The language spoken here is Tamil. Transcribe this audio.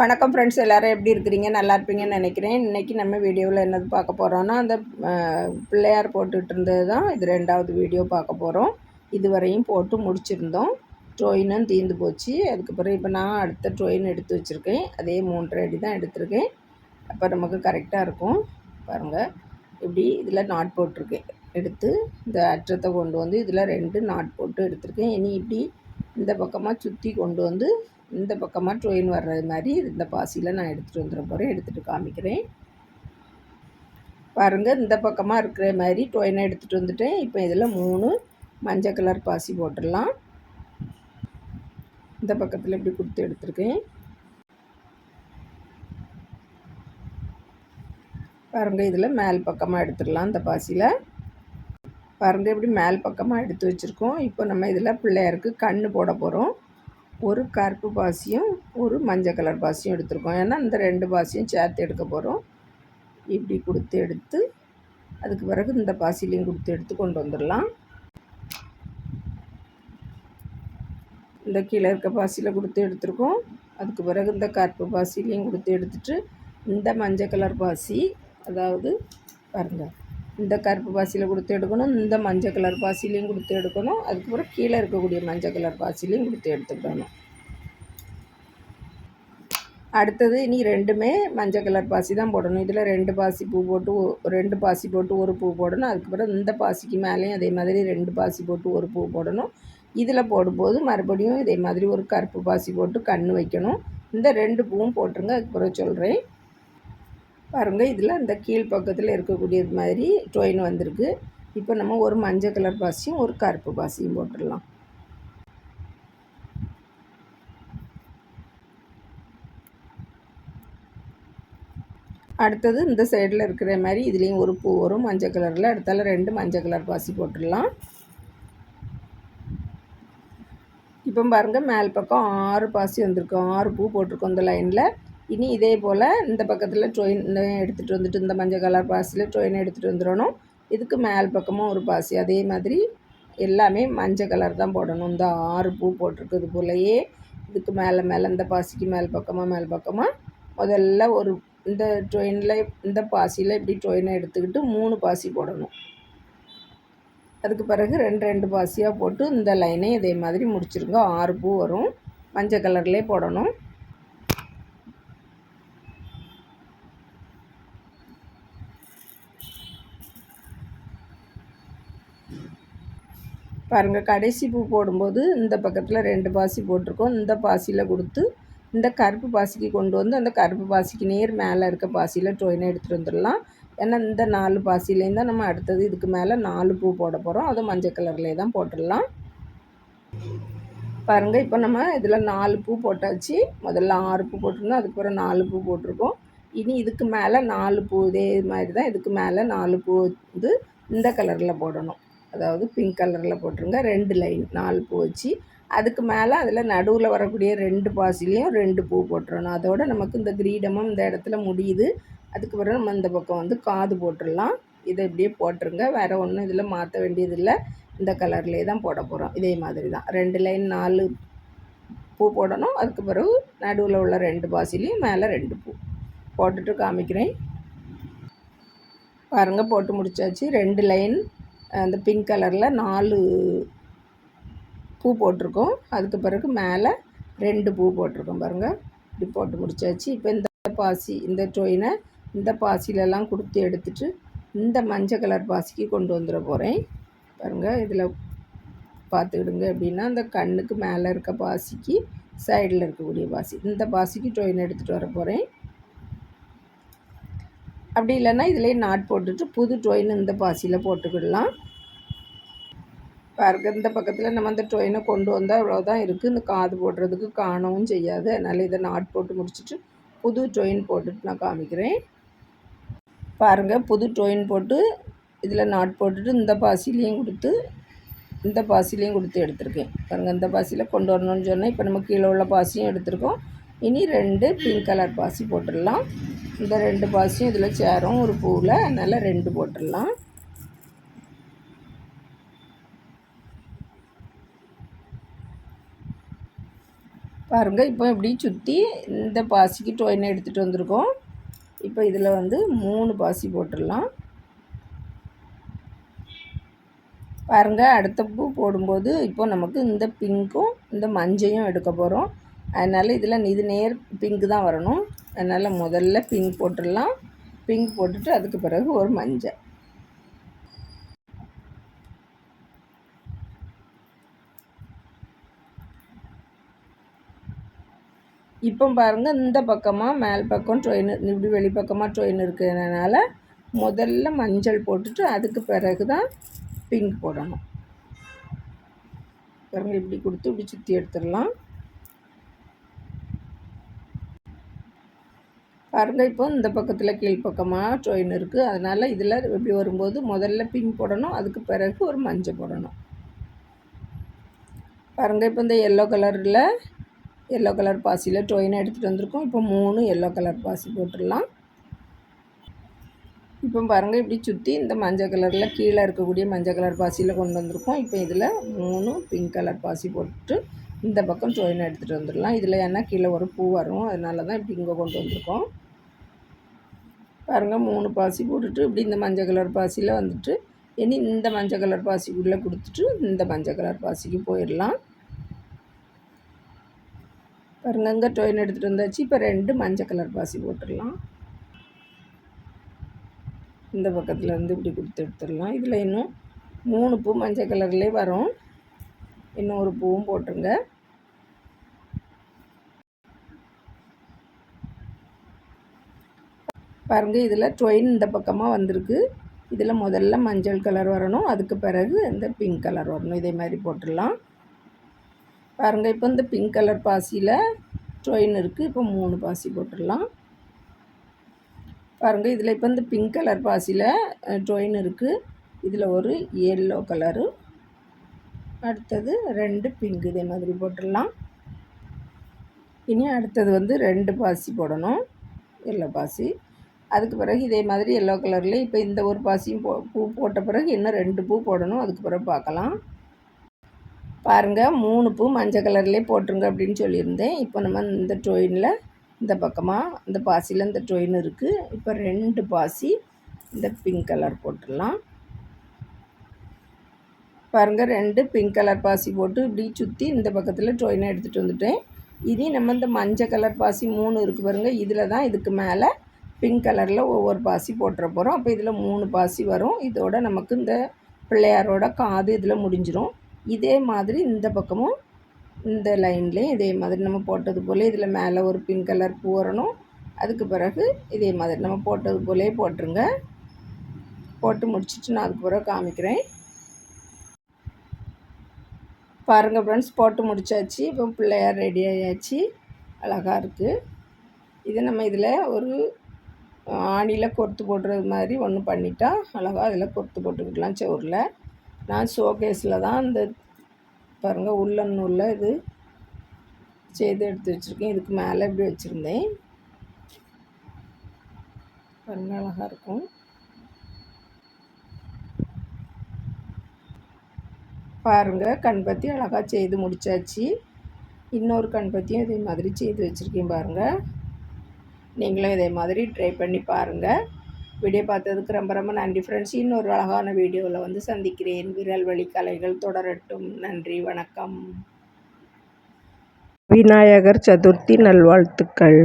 வணக்கம் ஃப்ரெண்ட்ஸ், எல்லோரும் எப்படி இருக்கிறீங்க? நல்லா இருப்பீங்கன்னு நினைக்கிறேன். இன்றைக்கி நம்ம வீடியோவில் என்னது பார்க்க போகிறோன்னா, அந்த பிள்ளையார் போட்டுட்டு இருந்தது தான் இது 2வது வீடியோ பார்க்க போகிறோம். இதுவரையும் போட்டு முடிச்சிருந்தோம். ட்ரோயினும் தீர்ந்து போச்சு. அதுக்கப்புறம் இப்போ நான் அடுத்த ட்ரோயின் எடுத்து வச்சுருக்கேன். அதே 3 அடி தான் எடுத்திருக்கேன். அப்போ நமக்கு கரெக்டாக இருக்கும். பாருங்கள், இப்படி இதில் நாட் போட்டிருக்கேன். எடுத்து இந்த அற்றத்தை கொண்டு வந்து இதில் 2 நாட் போட்டு எடுத்திருக்கேன். இனி இப்படி இந்த பக்கமாக சுற்றி கொண்டு வந்து இந்த பக்கமாக ட்ரோயின் வர்றது மாதிரி இந்த பாசியில் நான் எடுத்துகிட்டு வந்துட போகிறேன். எடுத்துகிட்டு காமிக்கிறேன். பாருங்கள், இந்த பக்கமாக இருக்கிற மாதிரி ட்ரோயினை எடுத்துகிட்டு வந்துட்டேன். இப்போ இதில் 3 மஞ்சள் கலர் பாசி போட்டுடலாம். இந்த பக்கத்தில் இப்படி கொடுத்து எடுத்துருக்கேன். பாருங்கள், இதில் மேல் பக்கமாக எடுத்துடலாம். இந்த பாசியில் பாருங்கள், இப்படி மேல் பக்கமாக எடுத்து வச்சுருக்கோம். இப்போ நம்ம இதில் பிள்ளையாருக்கு கண் போட போகிறோம். ஒரு கருப்பு பாசியும் ஒரு மஞ்சள் கலர் பாசியும் எடுத்துருக்கோம். ஏன்னா இந்த 2 பாசியும் சேர்த்து எடுக்க போகிறோம். இப்படி கொடுத்து எடுத்து அதுக்கு பிறகு இந்த பாசிலையும் கொடுத்து எடுத்து கொண்டு வந்துடலாம். இந்த கீழே இருக்க பாசியில் கொடுத்து எடுத்துருக்கோம். அதுக்கு பிறகு இந்த கருப்பு பாசிலையும் கொடுத்து எடுத்துட்டு இந்த மஞ்சள் கலர் பாசி, அதாவது பாருங்கள், இந்த கருப்பு பாசியில் கொடுத்து எடுக்கணும். இந்த மஞ்சள் கலர் பாசிலையும் கொடுத்து எடுக்கணும். அதுக்கப்புறம் கீழே இருக்கக்கூடிய மஞ்சள் கலர் பாசிலையும் கொடுத்து எடுத்துக்கிடணும். அடுத்தது இனி 2மே மஞ்சள் கலர் பாசி தான் போடணும். இதில் 2 பாசி பூ போட்டு 2 பாசி போட்டு ஒரு பூ போடணும். அதுக்கப்புறம் இந்த பாசிக்கு மேலேயும் அதே மாதிரி 2 பாசி போட்டு ஒரு பூ போடணும். இதில் போடும்போது மறுபடியும் இதே மாதிரி ஒரு கருப்பு பாசி போட்டு கண் வைக்கணும். இந்த 2 பூவும் போட்டுருங்க. அதுக்கப்புறம் சொல்கிறேன். பாருங்கள், இதில் இந்த கீழ் பக்கத்தில் இருக்கக்கூடியது மாதிரி ட்ரோயின் வந்திருக்கு. இப்போ நம்ம ஒரு மஞ்சள் கலர் பாசியும் ஒரு கருப்பு பாசியும் போட்டுடலாம். அடுத்தது இந்த சைடில் இருக்கிற மாதிரி இதுலேயும் ஒரு பூ வரும் மஞ்சள் கலரில். அடுத்தால 2 மஞ்சள் கலர் பாசி போட்டுடலாம். இப்போ பாருங்கள், மேல் பக்கம் 6 பாசி வந்திருக்கோம். 6 பூ போட்டிருக்கோம் இந்த லைனில். இனி இதே போல் இந்த பக்கத்தில் ட்ரோயின் எடுத்துகிட்டு வந்துட்டு இந்த மஞ்சள் கலர் பாசியில் ட்ரோயினை எடுத்துகிட்டு வந்துடணும். இதுக்கு மேல் பக்கமும் ஒரு பாசி, அதே மாதிரி எல்லாமே மஞ்சள் கலர் தான் போடணும். இந்த 6 பூ போட்டிருக்குது போலயே இதுக்கு மேலே இந்த பாசிக்கு மேல் பக்கமாக முதல்ல ஒரு இந்த ட்ரோயினில் இந்த பாசியில் இப்படி ட்ரோயினை எடுத்துக்கிட்டு 3 பாசி போடணும். அதுக்கு பிறகு 2 பாசியாக போட்டு இந்த லைனை இதே மாதிரி முடிச்சிருங்க. 6 பூ வரும். மஞ்சள் கலர்லேயே போடணும். பாருங்கள், கடைசி பூ போடும்போது இந்த பக்கத்தில் 2 பாசி போட்டிருக்கோம். இந்த பாசியில் கொடுத்து இந்த கருப்பு பாசிக்கு கொண்டு வந்து அந்த கருப்பு பாசிக்கு நேர் மேலே இருக்க பாசியில் ட்ரோயினை எடுத்துகிட்டு வந்துடலாம். ஏன்னா இந்த 4 பாசிலேருந்து தான் நம்ம அடுத்தது இதுக்கு மேலே 4 பூ போட போகிறோம். அதுவும் மஞ்சள் கலர்லேயே தான் போட்டுடலாம். பாருங்கள், இப்போ நம்ம இதில் 4 பூ போட்டாச்சு. முதல்ல 6 பூ போட்டிருந்தோம். அதுக்கப்புறம் 4 பூ போட்டிருக்கோம். இனி இதுக்கு மேலே 4 பூ இதே மாதிரி தான் இதுக்கு மேலே 4 பூ வந்து இந்த கலரில் போடணும். அதாவது பிங்க் கலரில் போட்டுருங்க. 2 லைன் 4 பூ வச்சு அதுக்கு மேலே அதில் நடுவில் வரக்கூடிய 2 பாசிலையும் 2 பூ போட்டுறணும். அதோடு நமக்கு இந்த கிரீடமும் இந்த இடத்துல முடியுது. அதுக்கு பிறகு நம்ம இந்த பக்கம் வந்து காது போட்டுடலாம். இதை இப்படியே போட்டுருங்க. வேறு ஒன்றும் இதில் மாற்ற வேண்டியதில்லை. இந்த கலர்லேயே தான் போட போகிறோம். இதே மாதிரி தான் 2 லைன் 4 பூ போடணும். அதுக்கு பிறகு நடுவில் உள்ள 2 பாசிலையும் மேலே 2 பூ போட்டுட்டு காமிக்கிறேன். பாருங்கள், போட்டு முடித்தாச்சு. 2 லைன் அந்த பிங்க் கலரில் 4 பூ போட்டிருக்கோம். அதுக்கு பிறகு மேலே 2 பூ போட்டிருக்கோம். பாருங்கள், இப்படி போட்டு முடித்தாச்சு. இப்போ இந்த பாசி இந்த ட்ரோயினை இந்த பாசிலெல்லாம் கொடுத்து எடுத்துட்டு இந்த மஞ்சள் கலர் பாசிக்கு கொண்டு வந்துட போகிறேன். பாருங்கள், இதில் பார்த்துக்கிடுங்க. அப்படின்னா இந்த கண்ணுக்கு மேலே இருக்க பாசிக்கு சைடில் இருக்கக்கூடிய பாசி, இந்த பாசிக்கு ட்ரோயின் எடுத்துகிட்டு வர போகிறேன். அப்படி இல்லைன்னா இதிலே நாட் போட்டுட்டு புது ட்ரோயின் இந்த பாசியில் போட்டுக்கிடலாம். பாருங்க, இந்த பக்கத்தில் நம்ம அந்த ட்ரோயினை கொண்டு வந்தால் அவ்வளோதான் இருக்குது. இந்த காது போடுறதுக்கு காணவும் செய்யாது. அதனால் இதை நாட் போட்டு முடிச்சுட்டு புது ட்ரோயின் போட்டுட்டு நான் காமிக்கிறேன். பாருங்கள், புது ட்ரோயின் போட்டு இதில் நாட் போட்டுட்டு இந்த பாசிலையும் கொடுத்து இந்த பாசிலையும் கொடுத்து எடுத்திருக்கேன். பாருங்கள், இந்த பாசியில் கொண்டு வரணும்னு சொன்னால் இப்போ நம்ம கீழே உள்ள பாசியும் எடுத்திருக்கோம். இனி 2 பிங்க் கலர் பாசி போட்டுடலாம். இந்த 2 பாசியும் இதில் சேரும் ஒரு பூவில். அதனால் 2 போட்டுடலாம். பாருங்கள் இப்போ இப்படி சுற்றி இந்த பாசிக்கு டொயின் எடுத்துகிட்டு வந்திருக்கோம். இப்போ இதில் வந்து 3 பாசி போட்டுடலாம். பாருங்கள் அடுத்த பூ போடும்போது இப்போ நமக்கு இந்த பிங்க்கும் இந்த மஞ்சையும் எடுக்க போகிறோம். அதனால் இதில் இது நேர் பிங்க்கு தான் வரணும். அதனால் முதல்ல பிங்க் போட்டுடலாம். பிங்க் போட்டுட்டு அதுக்கு பிறகு ஒரு மஞ்சள். இப்போ பாருங்கள் இந்த பக்கமாக மேல் பக்கம் டொயின் இப்படி வெளிப்பக்கமாக டொயின் இருக்கிறதுனால முதல்ல மஞ்சள் போட்டுட்டு அதுக்கு பிறகு தான் பிங்க் போடணும். பாருங்கள் இப்படி கொடுத்து இப்படி சுற்றி எடுத்துடலாம். பாருங்கள் இப்போ இந்த பக்கத்தில் கீழ்ப்பக்கமாக டொயின் இருக்குது. அதனால் இதில் இப்படி வரும்போது முதல்ல பிங்க் போடணும், அதுக்கு பிறகு ஒரு மஞ்சள் போடணும். பாருங்கள் இப்போ இந்த எல்லோ கலர் பாசியில் டொயினை எடுத்துகிட்டு வந்திருக்கோம். இப்போ 3 எல்லோ கலர் பாசி போட்டுடலாம். இப்போ பாருங்கள் இப்படி சுற்றி இந்த மஞ்சள் கலரில் கீழே இருக்கக்கூடிய மஞ்சள் கலர் பாசியில் கொண்டு வந்திருக்கோம். இப்போ இதில் 3 பிங்க் கலர் பாசி போட்டு இந்த பக்கம் டொயினை எடுத்துகிட்டு வந்துடலாம். இதில் ஏன்னா கீழே ஒரு பூ வரும், அதனால தான் இப்படி இங்கே கொண்டு வந்திருக்கோம். பாருங்கள் 3 பாசி போட்டுட்டு இப்படி இந்த மஞ்சள் கலர் பாசியில் வந்துட்டு இனி இந்த மஞ்சள் கலர் பாசிக்குள்ளே கொடுத்துட்டு இந்த மஞ்சள் கலர் பாசிக்கு போயிடலாம். பாருங்கள் இங்கே டொயின் எடுத்துகிட்டு வந்தாச்சு. இப்போ 2 மஞ்சள் கலர் பாசி போட்டுடலாம். இந்த பக்கத்தில் இருந்து இப்படி கொடுத்து எடுத்துடலாம். இதில் இன்னும் 3 பூ மஞ்சள் கலர்லேயே வரும். இன்னும் ஒரு பூவும் போட்டுருங்க. பாருங்கள் இதில் டொயின் இந்த பக்கமாக வந்திருக்கு. இதில் முதல்ல மஞ்சள் கலர் வரணும், அதுக்கு பிறகு இந்த பிங்க் கலர் வரணும். இதே மாதிரி போட்டுடலாம். பாருங்கள் இப்போ இந்த பிங்க் கலர் பாசியில் டொயின் இருக்குது. இப்போ 3 பாசி போட்டுடலாம். பாருங்கள் இதில் இப்போ இந்த பிங்க் கலர் பாசியில் டொயின் இருக்குது. இதில் ஒரு எல்லோ கலரு, அடுத்தது 2 பிங்க் இதே மாதிரி போட்டுடலாம். இனி அடுத்தது வந்து 2 பாசி போடணும், எல்லோ பாசி. அதுக்கு பிறகு இதே மாதிரி எல்லோ கலரில் இப்போ இந்த ஒரு பாசியும் பூ போட்ட பிறகு இன்னும் 2 பூ போடணும். அதுக்கு பிறகு பார்க்கலாம். பாருங்கள் 3 பூ மஞ்சள் கலர்லேயே போட்டுருங்க அப்படின்னு சொல்லியிருந்தேன். இப்போ நம்ம இந்த டொயினில் இந்த பக்கமாக இந்த பாசியில் இந்த டொயின் இருக்குது. இப்போ 2 பாசி இந்த பிங்க் கலர் போட்டுடலாம். பாருங்கள் 2 பிங்க் கலர் பாசி போட்டு இப்படி சுற்றி இந்த பக்கத்தில் டொயினை எடுத்துகிட்டு வந்துட்டேன். இனி நம்ம இந்த மஞ்சள் கலர் பாசி 3 இருக்குது பாருங்கள், இதில் தான் இதுக்கு மேலே பிங்க் கலரில் ஒவ்வொரு பாசி போட்டுற போகிறோம். அப்போ இதில் 3 பாசி வரும். இதோட நமக்கு இந்த பிள்ளையாரோட காது இதில் முடிஞ்சிடும். இதே மாதிரி இந்த பக்கமும் இந்த லைன்லேயும் இதே மாதிரி நம்ம போட்டது போல் இதில் மேலே ஒரு பிங்க் கலர் பூ வரணும். அதுக்கு பிறகு இதே மாதிரி நம்ம போட்டது போலே போட்டுருங்க. போட்டு முடிச்சுட்டு நான் அதுக்கு பிறகு காமிக்கிறேன். பாருங்கள் ஃப்ரெண்ட்ஸ், போட்டு முடித்தாச்சு. இப்போ பிள்ளையார் ரெடி ஆகியாச்சு, அழகாக இருக்குது. இது நம்ம இதில் ஒரு ஆணியில் கொத்து போடுறது மாதிரி ஒன்று பண்ணிட்டா அழகாக அதில் கொத்து போட்டுக்கிடலாம் செவுரில். நான் ஷோகேஸில் தான் இந்த பாருங்கள் உள்ளன் நூலில் இது செய்து எடுத்து வச்சுருக்கேன். இதுக்கு மேலே இப்படி வச்சுருந்தேன். பாருங்கள் அழகாக இருக்கும். பாருங்கள் கண்பத்தி அழகாக செய்து முடித்தாச்சு. இன்னொரு கண்பத்தியும் இதே மாதிரி செய்து வச்சுருக்கேன் பாருங்கள். நீங்களும் இதே மாதிரி ட்ரை பண்ணி பாருங்கள். வீடியோ பார்த்ததுக்கு ரொம்ப ரொம்ப நன்றி ஃப்ரெண்ட்ஸ். இன்னொரு அழகான வீடியோவில் வந்து சந்திக்கிறேன். விரல் வழி கலைகள் தொடரட்டும். நன்றி, வணக்கம். விநாயகர் சதுர்த்தி நல்வாழ்த்துக்கள்.